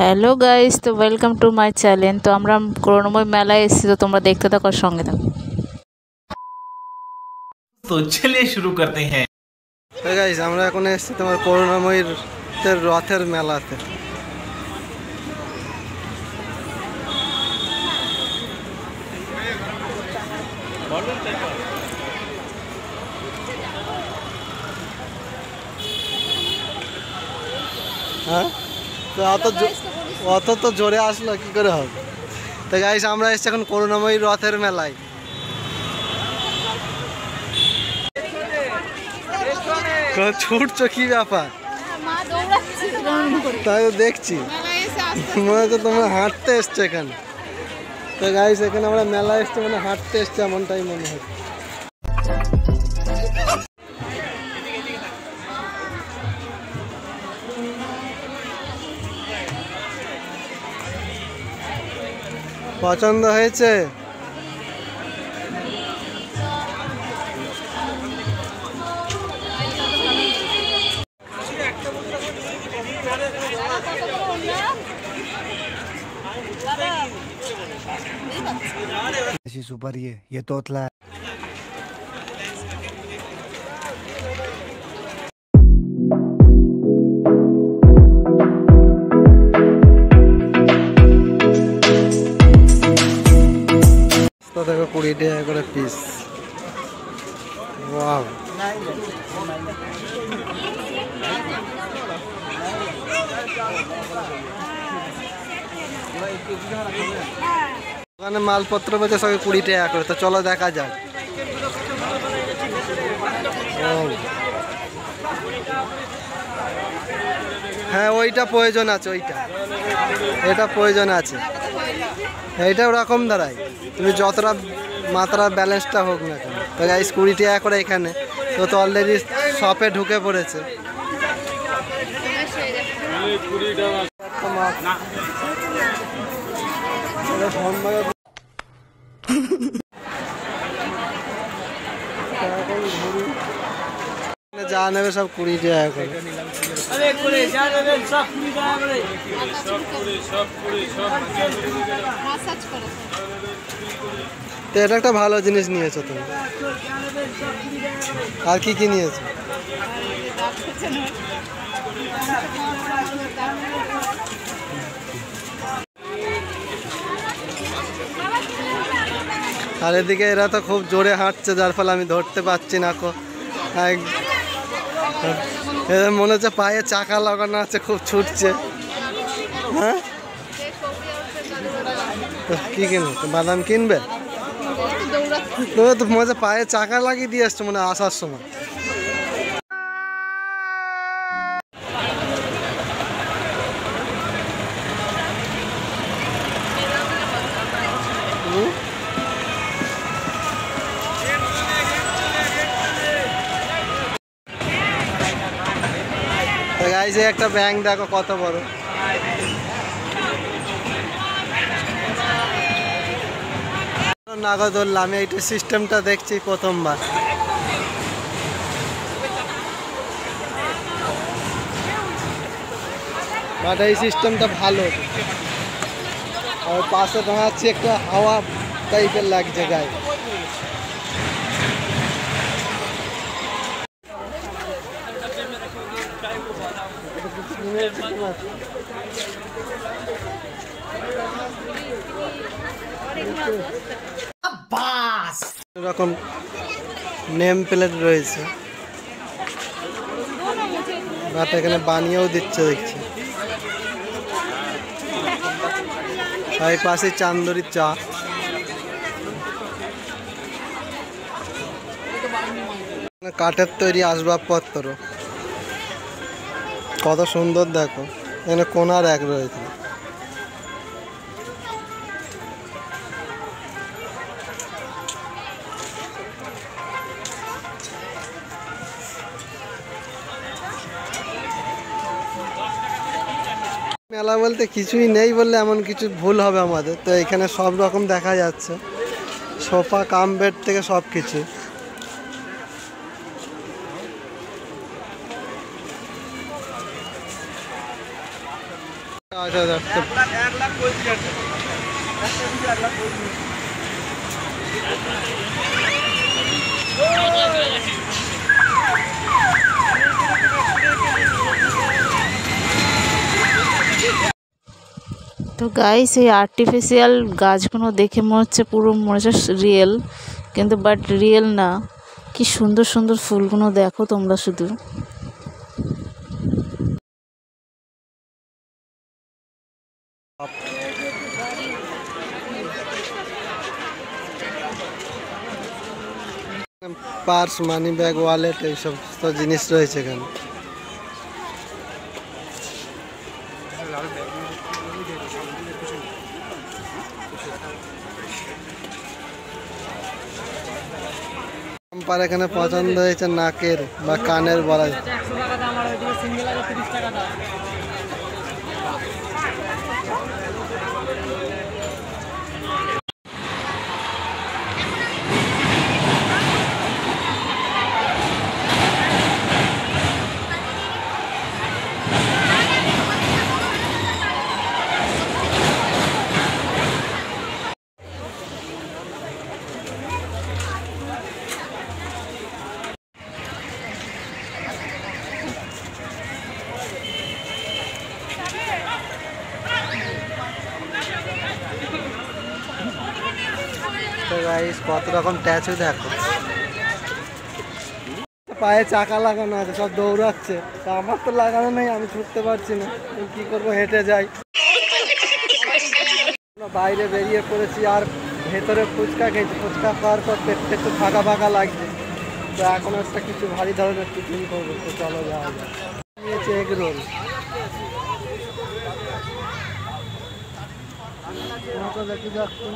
Hello guys, তো welcome to my channel. তো আমরা করুণাময় মেলায় এসেছি, তো তোমরা দেখতে থাকো আর সঙ্গে থাকো। तो चलिए शुरू करते हैं। গাইস আমরা এখন এসেছি তোমার করুণাময়ীর রথের মেলাতে। হ্যাঁ, তো অত তো জোরে আসলো কি করে হবে। তো গাইস আমরা এসেছি এখন করুণাময়ীর রথের মেলায়। ছুটছো কি ব্যাপার? তাই তো দেখছি, মনে হচ্ছে তোমরা হাঁটতে এসছো এখানে। তো গাইস এখানে আমরা মেলা এসছি মানে হাঁটতে এসছি এমনটাই মনে হয়। পছন্দ হয়েছে? सुपर ये तोतला है। তো দেখো 20 টাকা করে পিস। ওয়াও, ওখানে মালপত্র বেচে সবাই 20 টাকা করে। তো চলো দেখা যাক। হ্যাঁ ওইটা প্রয়োজন আছে, এটা প্রয়োজন আছে। এইটা ওরকম দাঁড়ায়, তুমি যতটা মাত্রা ব্যালেন্সটা হোক না কেন। তো গাইস 20 টাকা করে এখানে। তো অলরেডি শপে ঢুকে পড়েছে। যা নেবে সব 20 টাকা করে। তো এটা একটা ভালো জিনিস নিয়েছো তুমি। আর কি কি নিয়েছো? আর এদিকে এরা তো খুব জোরে হাঁটছে, যার ফলে আমি ধরতে পারছি না। এদের মনে হচ্ছে পায়ে চাকা লাগানো আছে, খুব ছুটছে। হ্যাঁ, কি কিনবে? বাদাম কিনবে? তুমি তো মনে হচ্ছে পায়ে চাকা লাগিয়ে দিয়ে আসছো মনে আসার সময়। গাইস একটা ব্যাংক দেখো কত বড়। নাগরদোল্লা, আমি এইটা সিস্টেমটা দেখছি প্রথমবার। বাট এই সিস্টেমটা ভালো। আর পাশে দাঁড়াচ্ছি, একটা হাওয়া টাইপের লাগছে গায়ে। এরকম নেম প্লেট রয়েছে, বাট এখানে বানিয়েও দিচ্ছে দেখছি। এই পাশে চান্দুরি চা। কাঠের তৈরি আসবাবপত্র কত সুন্দর দেখো। এখানে কোনার এক রয়েছে। মেলা বলতে কিছুই নেই বললে এমন কিছু ভুল হবে আমাদের। তো এখানে সব রকম দেখা যাচ্ছে, সোফা কাম বেড থেকে সব কিছু। আচ্ছা আচ্ছা। তো গাইস এই আর্টিফিশিয়াল গাছগুলো দেখে মনে হচ্ছে পুরো মনে হচ্ছে রিয়েল, কিন্তু বাট রিয়েল না। কি সুন্দর সুন্দর ফুলগুলো দেখো তোমরা শুধু। পার্স, মানি ব্যাগ, ওয়ালেট এই সমস্ত জিনিস রয়েছে এখানে। আমার এখানে পছন্দ হয়েছে নাকের বা কানের বলা যায়। তো গাইস কত রকম ট্যাচু দেখো, পায়ে চাকা লাগানো আছে, সব দৌড়াচ্ছে। তা আমার তো লাগানো নেই, আমি ছুটতে পারছি না, কি করবো, হেঁটে যাই। বাইরে বেরিয়ে পড়েছি আর ভেতরে ফুচকা খেয়েছি। ফুচকা খাওয়ার পর পেটটা একটু ফাঁকা ফাঁকা লাগছে। তো এখন একটা কিছু ভারী ধরনের টিফিন করবো। তো চলো যাওয়া যায়। নিয়েছি এগ রোল। দেখি যাচ্ছি।